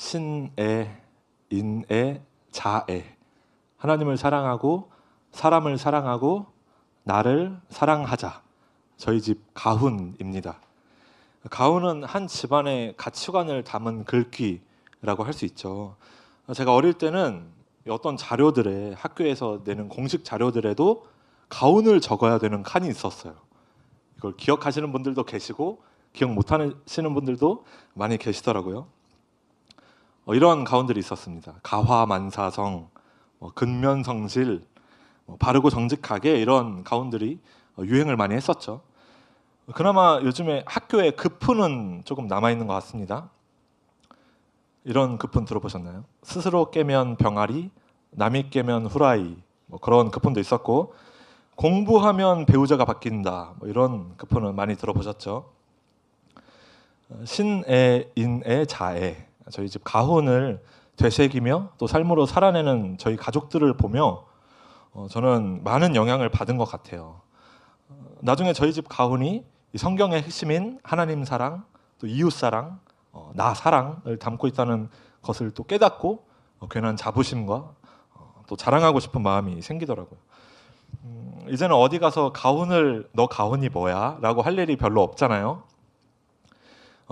신애, 인애, 자애. 하나님을 사랑하고 사람을 사랑하고 나를 사랑하자. 저희 집 가훈입니다. 가훈은 한 집안의 가치관을 담은 글귀라고 할 수 있죠. 제가 어릴 때는 어떤 자료들에 학교에서 내는 공식 자료들에도 가훈을 적어야 되는 칸이 있었어요. 이걸 기억하시는 분들도 계시고 기억 못하시는 분들도 많이 계시더라고요. 이런 가훈들이 있었습니다. 가화만사성, 근면성실, 바르고 정직하게, 이런 가훈들이 유행을 많이 했었죠. 그나마 요즘에 학교에 급훈은 조금 남아있는 것 같습니다. 이런 급훈 들어보셨나요? 스스로 깨면 병아리, 남이 깨면 후라이, 그런 급훈도 있었고, 공부하면 배우자가 바뀐다, 이런 급훈은 많이 들어보셨죠. 신애, 인애, 자애. 저희 집 가훈을 되새기며 또 삶으로 살아내는 저희 가족들을 보며 저는 많은 영향을 받은 것 같아요. 나중에 저희 집 가훈이 이 성경의 핵심인 하나님 사랑, 또 이웃 사랑, 나 사랑을 담고 있다는 것을 또 깨닫고 괜한 자부심과 또 자랑하고 싶은 마음이 생기더라고요. 이제는 어디 가서 가훈을 너 가훈이 뭐야? 라고 할 일이 별로 없잖아요.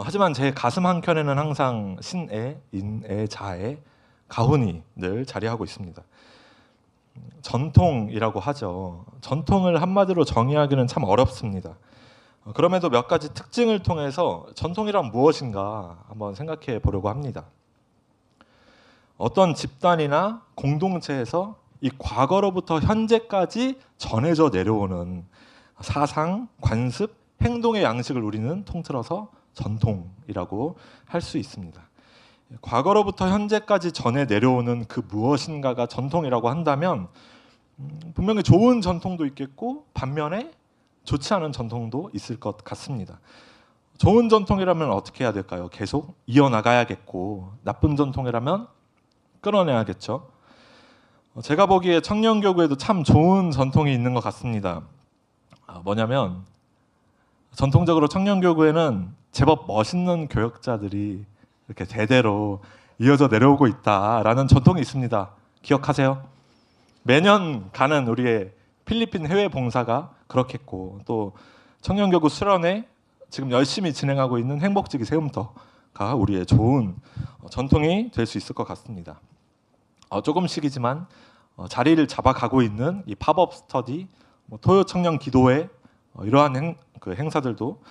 하지만 제 가슴 한켠에는 항상 신애, 인애, 자애, 가훈이 늘 자리하고 있습니다. 전통이라고 하죠. 전통을 한마디로 정의하기는 참 어렵습니다. 그럼에도 몇 가지 특징을 통해서 전통이란 무엇인가 한번 생각해 보려고 합니다. 어떤 집단이나 공동체에서 이 과거로부터 현재까지 전해져 내려오는 사상, 관습, 행동의 양식을 우리는 통틀어서 전통이라고 할 수 있습니다. 과거로부터 현재까지 전해 내려오는 그 무엇인가가 전통이라고 한다면 분명히 좋은 전통도 있겠고 반면에 좋지 않은 전통도 있을 것 같습니다. 좋은 전통이라면 어떻게 해야 될까요? 계속 이어나가야겠고, 나쁜 전통이라면 끊어내야겠죠. 제가 보기에 청년교구에도 참 좋은 전통이 있는 것 같습니다. 뭐냐면 전통적으로 청년교구에는 제법 멋있는 교역자들이 이렇게 대대로 이어져 내려오고 있다라는 전통이 있습니다. 기억하세요? 매년 가는 우리의 필리핀 해외 봉사가 그렇겠고, 또 청년교구 수련회 지금 열심히 진행하고 있는 행복지기 세움터가 우리의 좋은 전통이 될 수 있을 것 같습니다. 조금씩이지만 자리를 잡아가고 있는 이 팝업 스터디, 토요 청년 기도회, 이러한 행사들도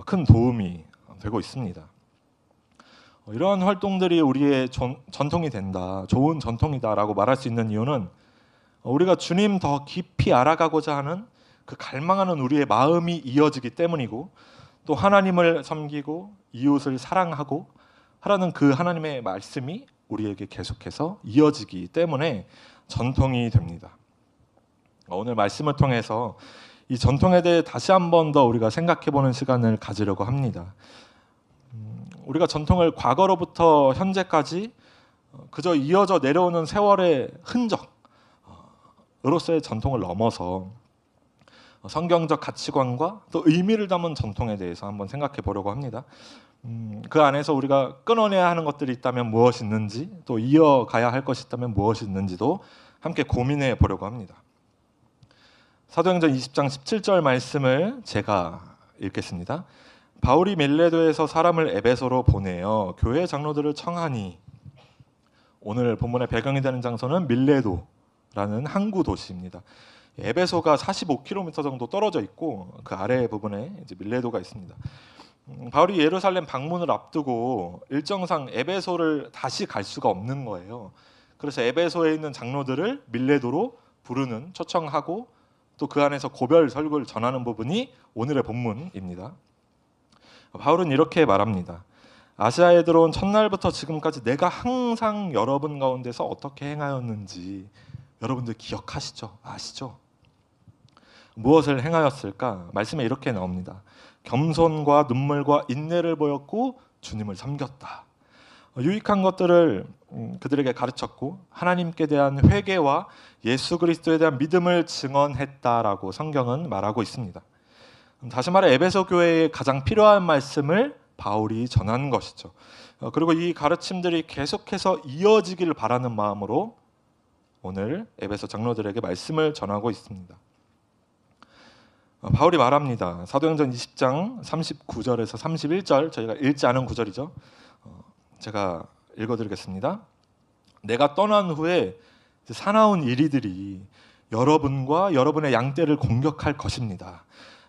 큰 도움이 되고 있습니다. 이러한 활동들이 우리의 전통이 된다, 좋은 전통이다라고 말할 수 있는 이유는 우리가 주님 더 깊이 알아가고자 하는 그 갈망하는 우리의 마음이 이어지기 때문이고, 또 하나님을 섬기고 이웃을 사랑하고 하라는 그 하나님의 말씀이 우리에게 계속해서 이어지기 때문에 전통이 됩니다. 오늘 말씀을 통해서 이 전통에 대해 다시 한 번 더 우리가 생각해보는 시간을 가지려고 합니다. 우리가 전통을 과거로부터 현재까지 그저 이어져 내려오는 세월의 흔적으로서의 전통을 넘어서 성경적 가치관과 또 의미를 담은 전통에 대해서 한번 생각해 보려고 합니다. 그 안에서 우리가 끊어내야 하는 것들이 있다면 무엇이 있는지, 또 이어가야 할 것이 있다면 무엇이 있는지도 함께 고민해 보려고 합니다. 사도행전 20장 17절 말씀을 제가 읽겠습니다. 바울이 밀레도에서 사람을 에베소로 보내어 교회 장로들을 청하니. 오늘 본문의 배경이 되는 장소는 밀레도라는 항구 도시입니다. 에베소가 45km 정도 떨어져 있고 그 아래 부분에 이제 밀레도가 있습니다. 바울이 예루살렘 방문을 앞두고 일정상 에베소를 다시 갈 수가 없는 거예요. 그래서 에베소에 있는 장로들을 밀레도로 부르는, 초청하고 또 그 안에서 고별 설교를 전하는 부분이 오늘의 본문입니다. 바울은 이렇게 말합니다. 아시아에 들어온 첫날부터 지금까지 내가 항상 여러분 가운데서 어떻게 행하였는지 여러분들 기억하시죠? 아시죠? 무엇을 행하였을까? 말씀에 이렇게 나옵니다. 겸손과 눈물과 인내를 보였고 주님을 섬겼다. 유익한 것들을 그들에게 가르쳤고 하나님께 대한 회개와 예수 그리스도에 대한 믿음을 증언했다라고 성경은 말하고 있습니다. 다시 말해 에베소 교회에 가장 필요한 말씀을 바울이 전한 것이죠. 그리고 이 가르침들이 계속해서 이어지기를 바라는 마음으로 오늘 에베소 장로들에게 말씀을 전하고 있습니다. 바울이 말합니다. 사도행전 20장 39절에서 31절, 저희가 읽지 않은 구절이죠. 제가 읽어드리겠습니다. 내가 떠난 후에 사나운 이리들이 여러분과 여러분의 양떼를 공격할 것입니다.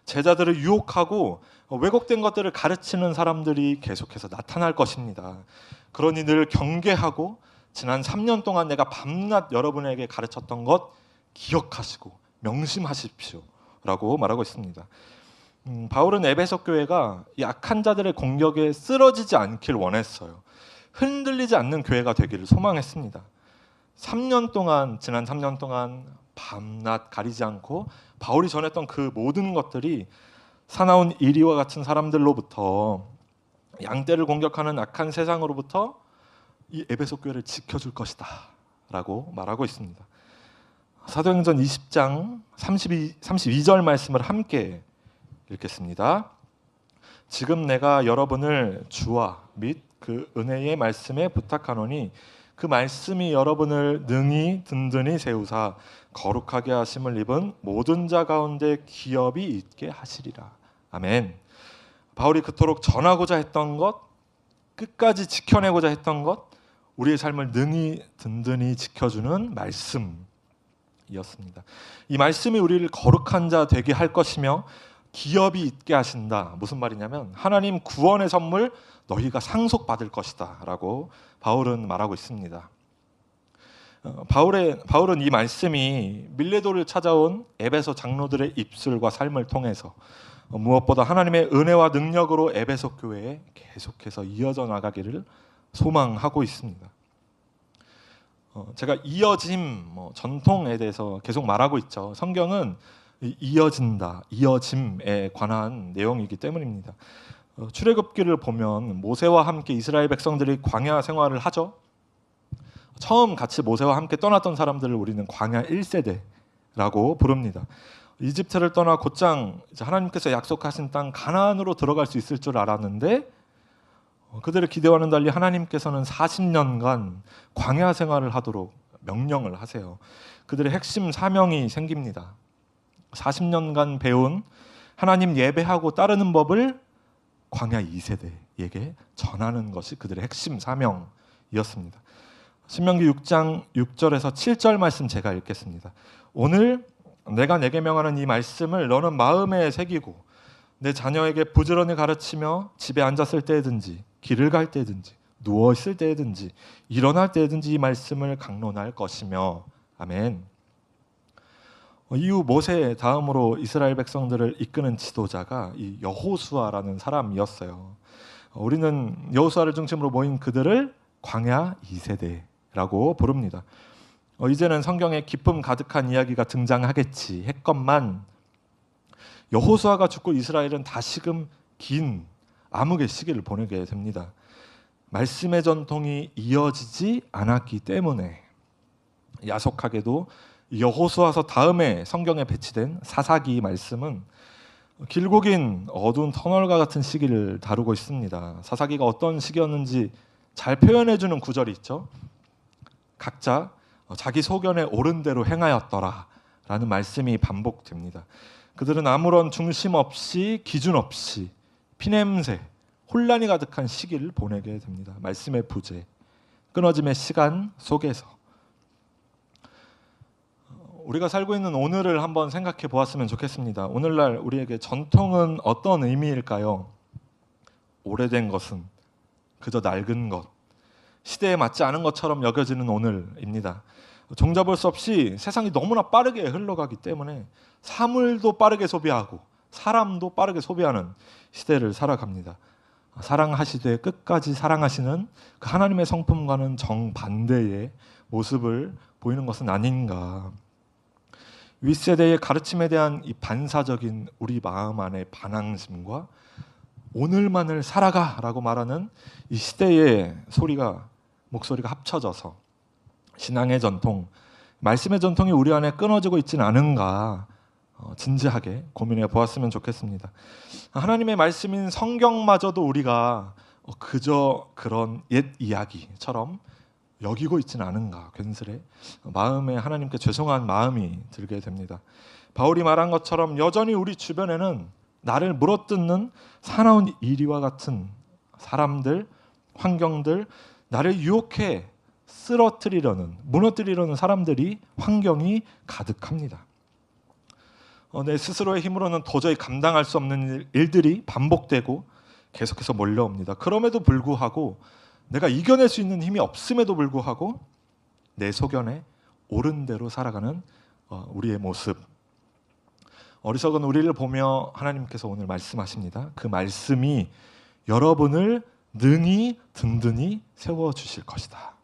제자들을 유혹하고 왜곡된 것들을 가르치는 사람들이 계속해서 나타날 것입니다. 그러니 늘 경계하고 지난 3년 동안 내가 밤낮 여러분에게 가르쳤던 것 기억하시고 명심하십시오 라고 말하고 있습니다. 바울은 에베소 교회가 약한 자들의 공격에 쓰러지지 않길 원했어요. 흔들리지 않는 교회가 되기를 소망했습니다. 지난 3년 동안 밤낮 가리지 않고 바울이 전했던 그 모든 것들이 사나운 이리와 같은 사람들로부터, 양떼를 공격하는 악한 세상으로부터 이 에베소 교회를 지켜줄 것이다 라고 말하고 있습니다. 사도행전 20장 32절 말씀을 함께 읽겠습니다. 지금 내가 여러분을 주와 및 그 은혜의 말씀에 부탁하노니 그 말씀이 여러분을 능히 든든히 세우사 거룩하게 하심을 입은 모든 자 가운데 기업이 있게 하시리라. 아멘. 바울이 그토록 전하고자 했던 것, 끝까지 지켜내고자 했던 것, 우리의 삶을 능히 든든히 지켜주는 말씀이었습니다. 이 말씀이 우리를 거룩한 자 되게 할 것이며 기업이 있게 하신다. 무슨 말이냐면 하나님 구원의 선물 너희가 상속받을 것이다 라고 바울은 말하고 있습니다. 바울은 이 말씀이 밀레도를 찾아온 에베소 장로들의 입술과 삶을 통해서 무엇보다 하나님의 은혜와 능력으로 에베소 교회에 계속해서 이어져 나가기를 소망하고 있습니다. 제가 이어짐, 전통에 대해서 계속 말하고 있죠. 성경은 이어진다, 이어짐에 관한 내용이기 때문입니다. 출애굽기를 보면 모세와 함께 이스라엘 백성들이 광야 생활을 하죠. 처음 같이 모세와 함께 떠났던 사람들을 우리는 광야 1세대라고 부릅니다. 이집트를 떠나 곧장 하나님께서 약속하신 땅 가나안으로 들어갈 수 있을 줄 알았는데 그들의 기대와는 달리 하나님께서는 40년간 광야 생활을 하도록 명령을 하세요. 그들의 핵심 사명이 생깁니다. 40년간 배운 하나님 예배하고 따르는 법을 광야 2세대에게 전하는 것이 그들의 핵심 사명이었습니다. 신명기 6장 6절에서 7절 말씀 제가 읽겠습니다. 오늘 내가 내게 명하는 이 말씀을 너는 마음에 새기고 내 자녀에게 부지런히 가르치며 집에 앉았을 때든지 길을 갈 때든지 누워 있을 때든지 일어날 때든지 이 말씀을 강론할 것이며. 아멘. 이후 모세 다음으로 이스라엘 백성들을 이끄는 지도자가 이 여호수아라는 사람이었어요. 우리는 여호수아를 중심으로 모인 그들을 광야 2세대라고 부릅니다. 이제는 성경에 기쁨 가득한 이야기가 등장하겠지 했건만 여호수아가 죽고 이스라엘은 다시금 긴 암흑의 시기를 보내게 됩니다. 말씀의 전통이 이어지지 않았기 때문에 야속하게도 여호수아서 다음에 성경에 배치된 사사기 말씀은 길고 긴 어두운 터널과 같은 시기를 다루고 있습니다. 사사기가 어떤 시기였는지 잘 표현해주는 구절이 있죠. 각자 자기 소견에 옳은 대로 행하였더라 라는 말씀이 반복됩니다. 그들은 아무런 중심 없이 기준 없이 피냄새, 혼란이 가득한 시기를 보내게 됩니다. 말씀의 부재, 끊어짐의 시간 속에서 우리가 살고 있는 오늘을 한번 생각해 보았으면 좋겠습니다. 오늘날 우리에게 전통은 어떤 의미일까요? 오래된 것은 그저 낡은 것, 시대에 맞지 않은 것처럼 여겨지는 오늘입니다. 종잡을 수 없이 세상이 너무나 빠르게 흘러가기 때문에 사물도 빠르게 소비하고 사람도 빠르게 소비하는 시대를 살아갑니다. 사랑하시되 끝까지 사랑하시는 그 하나님의 성품과는 정반대의 모습을 보이는 것은 아닌가. 윗세대의 가르침에 대한 이 반사적인 우리 마음 안의 반항심과 오늘만을 살아가라고 말하는 이 시대의 목소리가 합쳐져서 신앙의 전통, 말씀의 전통이 우리 안에 끊어지고 있지는 않은가 진지하게 고민해 보았으면 좋겠습니다. 하나님의 말씀인 성경마저도 우리가 그저 그런 옛 이야기처럼 여기고 있지는 않은가, 괜스레 마음에 하나님께 죄송한 마음이 들게 됩니다. 바울이 말한 것처럼 여전히 우리 주변에는 나를 물어뜯는 사나운 이리와 같은 사람들, 환경들, 나를 유혹해 무너뜨리려는 사람들이, 환경이 가득합니다. 내 스스로의 힘으로는 도저히 감당할 수 없는 일들이 반복되고 계속해서 몰려옵니다. 그럼에도 불구하고 내가 이겨낼 수 있는 힘이 없음에도 불구하고 내 소견에 옳은 대로 살아가는 우리의 모습. 어리석은 우리를 보며 하나님께서 오늘 말씀하십니다. 그 말씀이 여러분을 능히 든든히 세워주실 것이다.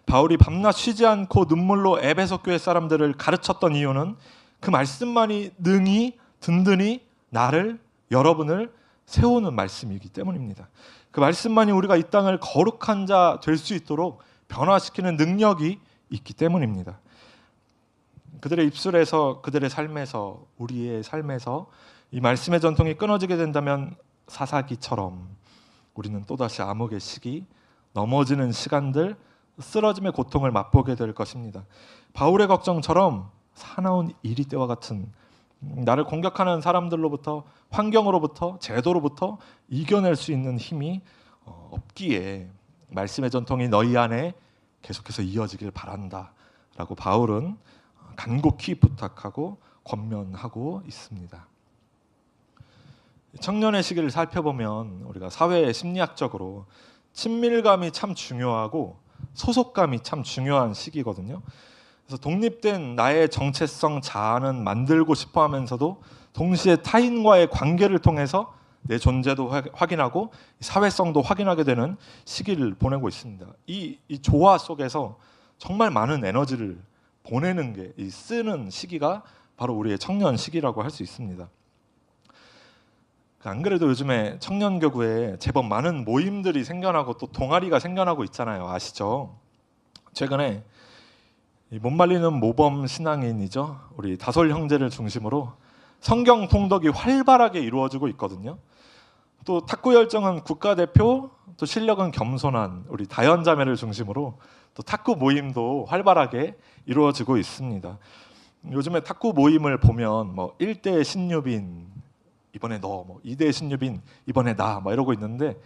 바울이 밤낮 쉬지 않고 눈물로 에베소 교회 사람들을 가르쳤던 이유는 그 말씀만이 능히 든든히 여러분을 세우는 말씀이기 때문입니다. 그 말씀만이 우리가 이 땅을 거룩한 자 될 수 있도록 변화시키는 능력이 있기 때문입니다. 그들의 입술에서, 그들의 삶에서, 우리의 삶에서 이 말씀의 전통이 끊어지게 된다면 사사기처럼 우리는 또다시 암흑의 시기, 넘어지는 시간들, 쓰러짐의 고통을 맛보게 될 것입니다. 바울의 걱정처럼 사나운 이리떼와 같은 나를 공격하는 사람들로부터, 환경으로부터, 제도로부터 이겨낼 수 있는 힘이 없기에 말씀의 전통이 너희 안에 계속해서 이어지길 바란다 라고 바울은 간곡히 부탁하고 권면하고 있습니다. 청년의 시기를 살펴보면 우리가 사회 심리학적으로 친밀감이 참 중요하고 소속감이 참 중요한 시기거든요. 그래서 독립된 나의 정체성 자아는 만들고 싶어 하면서도 동시에 타인과의 관계를 통해서 내 존재도 확인하고 사회성도 확인하게 되는 시기를 보내고 있습니다. 이 조화 속에서 정말 많은 에너지를 보내는 게, 이 쓰는 시기가 바로 우리의 청년 시기라고 할 수 있습니다. 안 그래도 요즘에 청년교구에 제법 많은 모임들이 생겨나고 또 동아리가 생겨나고 있잖아요. 아시죠? 최근에 못 말리는 모범 신앙인이죠. 우리 다솔 형제를 중심으로 성경 통독이 활발하게 이루어지고 있거든요. 또 탁구 열정은 국가대표, 또 실력은 겸손한 우리 다현자매를 중심으로 또 탁구 모임도 활발하게 이루어지고 있습니다. 요즘에 탁구 모임을 보면 1대 신유빈 이번에 너, 2대 신유빈 이번에 나 이러고 있는데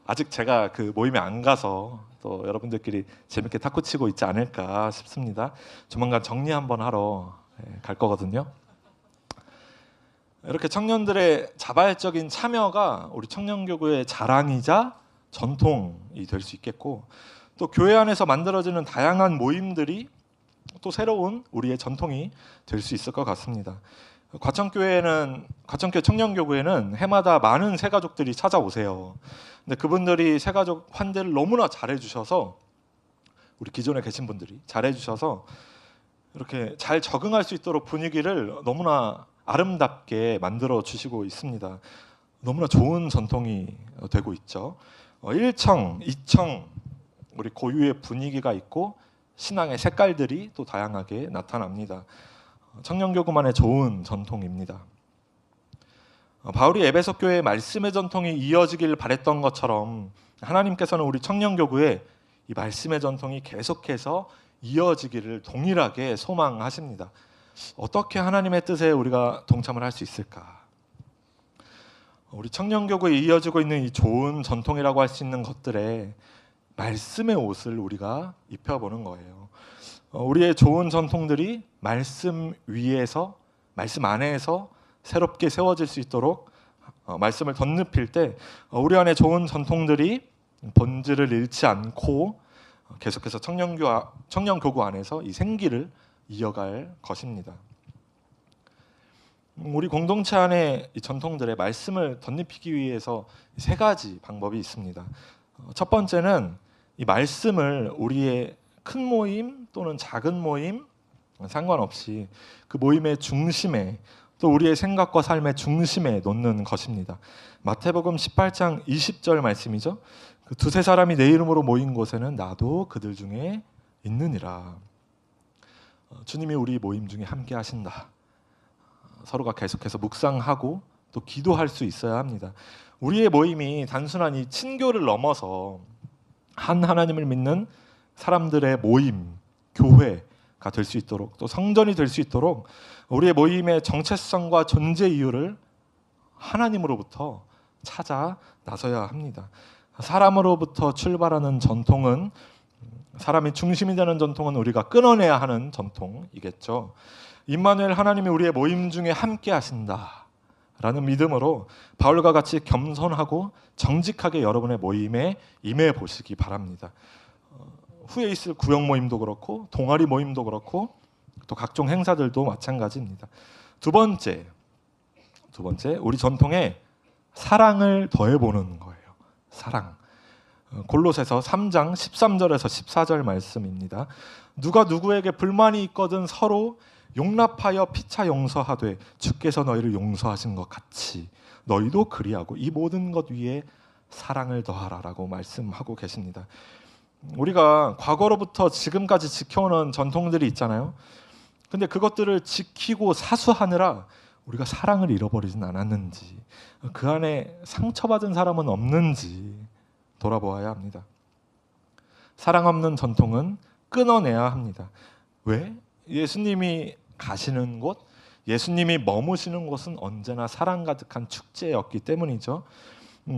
아직 제가 그 모임에 안 가서 또 여러분들끼리 재밌게 탁구 치고 있지 않을까 싶습니다. 조만간 정리 한번 하러 갈 거거든요. 이렇게 청년들의 자발적인 참여가 우리 청년교구의 자랑이자 전통이 될 수 있겠고, 또 교회 안에서 만들어지는 다양한 모임들이 또 새로운 우리의 전통이 될 수 있을 것 같습니다. 과천교회 청년교구에는 해마다 많은 새가족들이 찾아오세요. 근데 그분들이 새가족 환대를 너무나 잘해주셔서, 우리 기존에 계신 분들이 잘해주셔서 이렇게 잘 적응할 수 있도록 분위기를 너무나 아름답게 만들어 주시고 있습니다. 너무나 좋은 전통이 되고 있죠. 1청, 2청 우리 고유의 분위기가 있고 신앙의 색깔들이 또 다양하게 나타납니다. 청년교구만의 좋은 전통입니다. 바울이 에베소 교회의 말씀의 전통이 이어지길 바랬던 것처럼 하나님께서는 우리 청년교구에 이 말씀의 전통이 계속해서 이어지기를 동일하게 소망하십니다. 어떻게 하나님의 뜻에 우리가 동참을 할 수 있을까? 우리 청년교구에 이어지고 있는 이 좋은 전통이라고 할 수 있는 것들에 말씀의 옷을 우리가 입혀보는 거예요. 우리의 좋은 전통들이 말씀 위에서, 말씀 안에서 새롭게 세워질 수 있도록 말씀을 덧입힐 때 우리 안에 좋은 전통들이 본질을 잃지 않고 계속해서 청년교구 안에서 이 생기를 이어갈 것입니다. 우리 공동체 안에 이 전통들의 말씀을 덧입히기 위해서 세 가지 방법이 있습니다. 첫 번째는 이 말씀을 우리의 큰 모임 또는 작은 모임 상관없이 그 모임의 중심에, 또 우리의 생각과 삶의 중심에 놓는 것입니다. 마태복음 18장 20절 말씀이죠. 그 두세 사람이 내 이름으로 모인 곳에는 나도 그들 중에 있느니라. 주님이 우리 모임 중에 함께 하신다. 서로가 계속해서 묵상하고 또 기도할 수 있어야 합니다. 우리의 모임이 단순한 이 친교를 넘어서 한 하나님을 믿는 사람들의 모임, 교회가 될 수 있도록, 또 성전이 될 수 있도록 우리의 모임의 정체성과 존재 이유를 하나님으로부터 찾아 나서야 합니다. 사람으로부터 출발하는 전통은, 사람이 중심이 되는 전통은 우리가 끊어내야 하는 전통이겠죠. 임마누엘, 하나님이 우리의 모임 중에 함께 하신다 라는 믿음으로 바울과 같이 겸손하고 정직하게 여러분의 모임에 임해 보시기 바랍니다. 후에 있을 구역 모임도 그렇고 동아리 모임도 그렇고 또 각종 행사들도 마찬가지입니다. 두 번째, 우리 전통에 사랑을 더해보는 거예요. 사랑. 골로새서 3장 13절에서 14절 말씀입니다. 누가 누구에게 불만이 있거든 서로 용납하여 피차 용서하되 주께서 너희를 용서하신 것 같이 너희도 그리하고 이 모든 것 위에 사랑을 더하라라고 말씀하고 계십니다. 우리가 과거로부터 지금까지 지켜오는 전통들이 있잖아요. 근데 그것들을 지키고 사수하느라 우리가 사랑을 잃어버리진 않았는지, 그 안에 상처받은 사람은 없는지 돌아보아야 합니다. 사랑 없는 전통은 끊어내야 합니다. 왜? 예수님이 가시는 곳, 예수님이 머무시는 곳은 언제나 사랑 가득한 축제였기 때문이죠.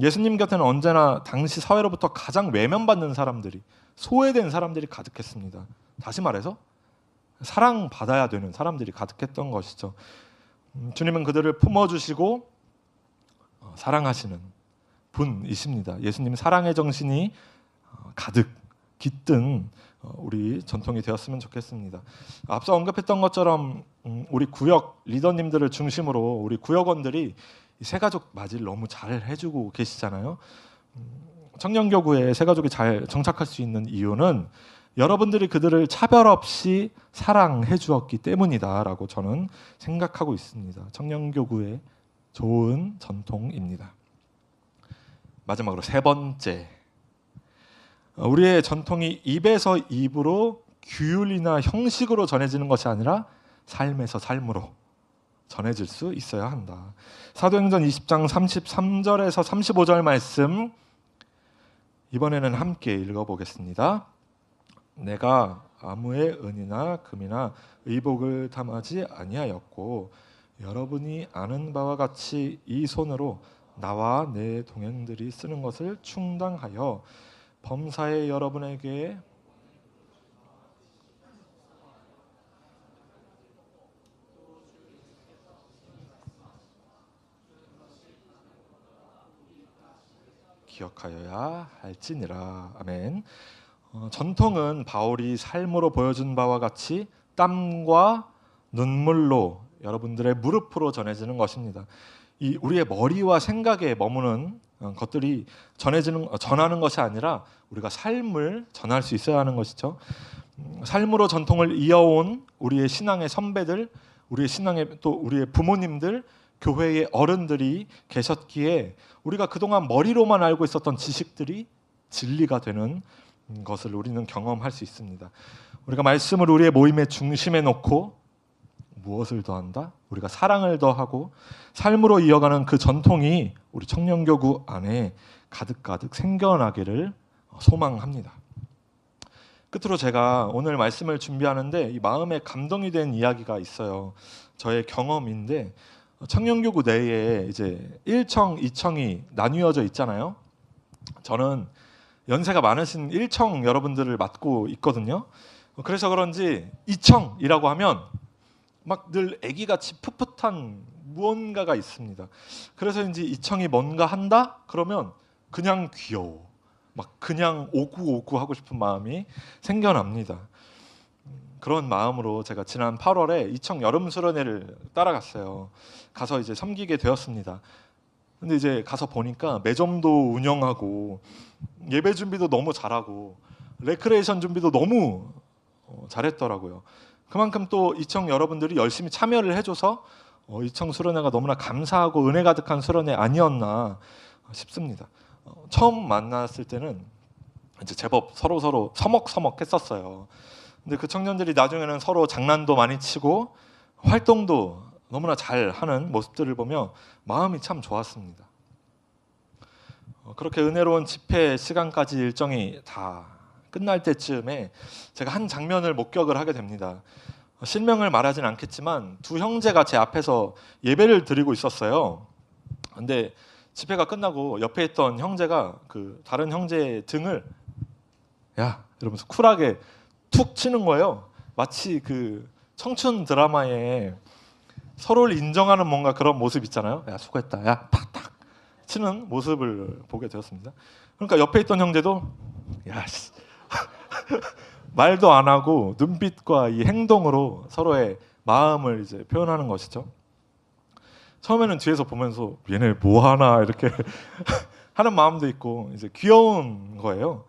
예수님 곁에는 언제나 당시 사회로부터 가장 외면받는 사람들이, 소외된 사람들이 가득했습니다. 다시 말해서 사랑받아야 되는 사람들이 가득했던 것이죠. 주님은 그들을 품어주시고 사랑하시는 분이십니다. 예수님 사랑의 정신이 가득 깃든 우리 전통이 되었으면 좋겠습니다. 앞서 언급했던 것처럼 우리 구역 리더님들을 중심으로 우리 구역원들이 새가족 맞이를 너무 잘 해주고 계시잖아요. 청년교구에 새가족이 잘 정착할 수 있는 이유는 여러분들이 그들을 차별 없이 사랑해 주었기 때문이다라고 저는 생각하고 있습니다. 청년교구의 좋은 전통입니다. 마지막으로 세 번째, 우리의 전통이 입에서 입으로 규율이나 형식으로 전해지는 것이 아니라 삶에서 삶으로 전해질 수 있어야 한다. 사도행전 20장 33절에서 35절 말씀 이번에는 함께 읽어보겠습니다. 내가 아무의 은이나 금이나 의복을 탐하지 아니하였고 여러분이 아는 바와 같이 이 손으로 나와 내 동행들이 쓰는 것을 충당하여 범사에 여러분에게 기억하여야 할지니라. 아멘. 전통은 바울이 삶으로 보여준 바와 같이 땀과 눈물로 여러분들의 무릎으로 전해지는 것입니다. 이 우리의 머리와 생각에 머무는 것들이 전하는 것이 아니라 우리가 삶을 전할 수 있어야 하는 것이죠. 삶으로 전통을 이어온 우리의 신앙의 선배들, 우리의 부모님들, 교회의 어른들이 계셨기에 우리가 그동안 머리로만 알고 있었던 지식들이 진리가 되는 것을 우리는 경험할 수 있습니다. 우리가 말씀을 우리의 모임의 중심에 놓고 무엇을 더한다? 우리가 사랑을 더하고 삶으로 이어가는 그 전통이 우리 청년교구 안에 가득가득 생겨나기를 소망합니다. 끝으로 제가 오늘 말씀을 준비하는데 이 마음에 감동이 된 이야기가 있어요. 저의 경험인데 청년교구 내에 이제 1청, 2청이 나뉘어져 있잖아요. 저는 연세가 많으신 1청 여러분들을 맡고 있거든요. 그래서 그런지 2청이라고 하면 막 늘 애기같이 풋풋한 무언가가 있습니다. 그래서인지 2청이 뭔가 한다? 그러면 그냥 귀여워. 막 그냥 오구오구 하고 싶은 마음이 생겨납니다. 그런 마음으로 제가 지난 8월에 2청 여름 수련회를 따라갔어요. 가서 이제 섬기게 되었습니다. 근데 이제 가서 보니까 매점도 운영하고 예배 준비도 너무 잘하고 레크레이션 준비도 너무 잘했더라고요. 그만큼 또 2청 여러분들이 열심히 참여를 해줘서 2청 수련회가 너무나 감사하고 은혜 가득한 수련회 아니었나 싶습니다. 처음 만났을 때는 이제 제법 서로 서먹서먹했었어요. 근데 그 청년들이 나중에는 서로 장난도 많이 치고 활동도 너무나 잘하는 모습들을 보며 마음이 참 좋았습니다. 그렇게 은혜로운 집회 시간까지 일정이 다 끝날 때쯤에 제가 한 장면을 목격을 하게 됩니다. 실명을 말하진 않겠지만 두 형제가 제 앞에서 예배를 드리고 있었어요. 근데 집회가 끝나고 옆에 있던 형제가 그 다른 형제의 등을 야 이러면서 쿨하게 툭 치는 거예요. 마치 그 청춘 드라마에 서로를 인정하는 뭔가 그런 모습 있잖아요. 야 수고했다. 야 탁탁 치는 모습을 보게 되었습니다. 그러니까 옆에 있던 형제도 야 씨. 말도 안 하고 눈빛과 이 행동으로 서로의 마음을 이제 표현하는 것이죠. 처음에는 뒤에서 보면서 얘네 뭐 하나 이렇게 하는 마음도 있고 이제 귀여운 거예요.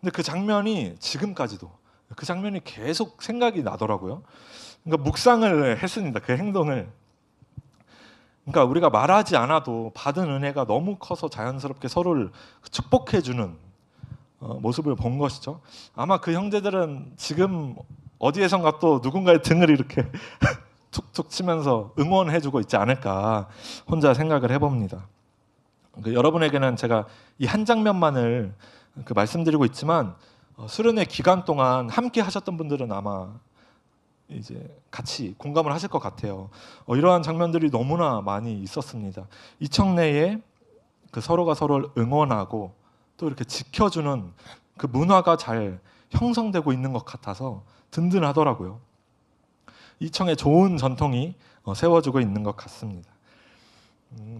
근데 그 장면이 지금까지도 그 장면이 계속 생각이 나더라고요. 그러니까 묵상을 했습니다. 그 행동을. 그러니까 우리가 말하지 않아도 받은 은혜가 너무 커서 자연스럽게 서로를 축복해 주는 모습을 본 것이죠. 아마 그 형제들은 지금 어디에선가 또 누군가의 등을 이렇게 툭툭 치면서 응원해주고 있지 않을까 혼자 생각을 해봅니다. 여러분에게는 제가 이 한 장면만을 말씀드리고 있지만 수련회 기간 동안 함께 하셨던 분들은 아마 이제 같이 공감을 하실 것 같아요. 이러한 장면들이 너무나 많이 있었습니다. 이 청내에 그 서로가 서로를 응원하고 또 이렇게 지켜주는 그 문화가 잘 형성되고 있는 것 같아서 든든하더라고요. 이 청에 좋은 전통이 세워지고 있는 것 같습니다.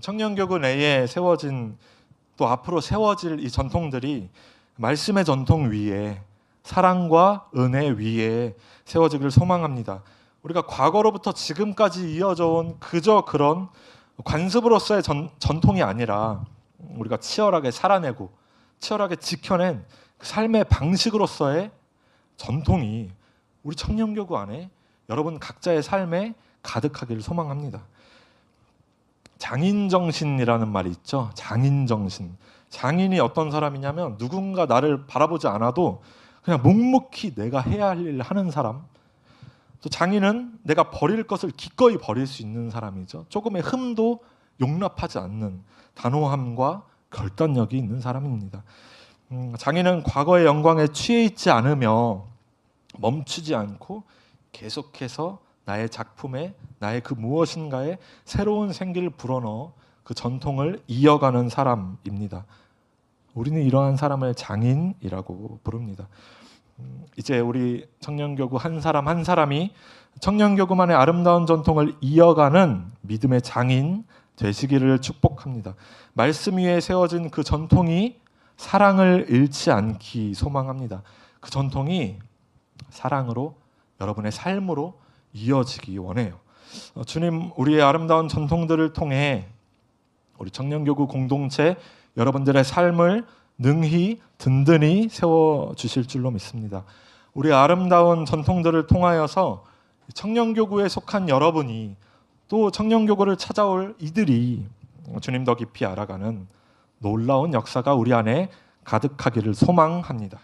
청년교구 내에 세워진 또 앞으로 세워질 이 전통들이 말씀의 전통 위에 사랑과 은혜 위에 세워지기를 소망합니다. 우리가 과거로부터 지금까지 이어져 온 그저 그런 관습으로서의 전통이 아니라 우리가 치열하게 살아내고 치열하게 지켜낸 그 삶의 방식으로서의 전통이 우리 청년교구 안에 여러분 각자의 삶에 가득하기를 소망합니다. 장인정신이라는 말이 있죠. 장인정신. 장인이 어떤 사람이냐면 누군가 나를 바라보지 않아도 그냥 묵묵히 내가 해야 할 일을 하는 사람. 또 장인은 내가 버릴 것을 기꺼이 버릴 수 있는 사람이죠. 조금의 흠도 용납하지 않는 단호함과 결단력이 있는 사람입니다. 장인은 과거의 영광에 취해 있지 않으며 멈추지 않고 계속해서 나의 작품에 나의 그 무엇인가에 새로운 생기를 불어넣어 그 전통을 이어가는 사람입니다. 우리는 이러한 사람을 장인이라고 부릅니다. 이제 우리 청년교구 한 사람 한 사람이 청년교구만의 아름다운 전통을 이어가는 믿음의 장인 되시기를 축복합니다. 말씀 위에 세워진 그 전통이 사랑을 잃지 않기 소망합니다. 그 전통이 사랑으로 여러분의 삶으로 이어지기 원해요. 주님 우리의 아름다운 전통들을 통해 우리 청년교구 공동체 여러분들의 삶을 능히 든든히 세워주실 줄로 믿습니다. 우리 아름다운 전통들을 통하여서 청년교구에 속한 여러분이 또 청년교구를 찾아올 이들이 주님 더 깊이 알아가는 놀라운 역사가 우리 안에 가득하기를 소망합니다.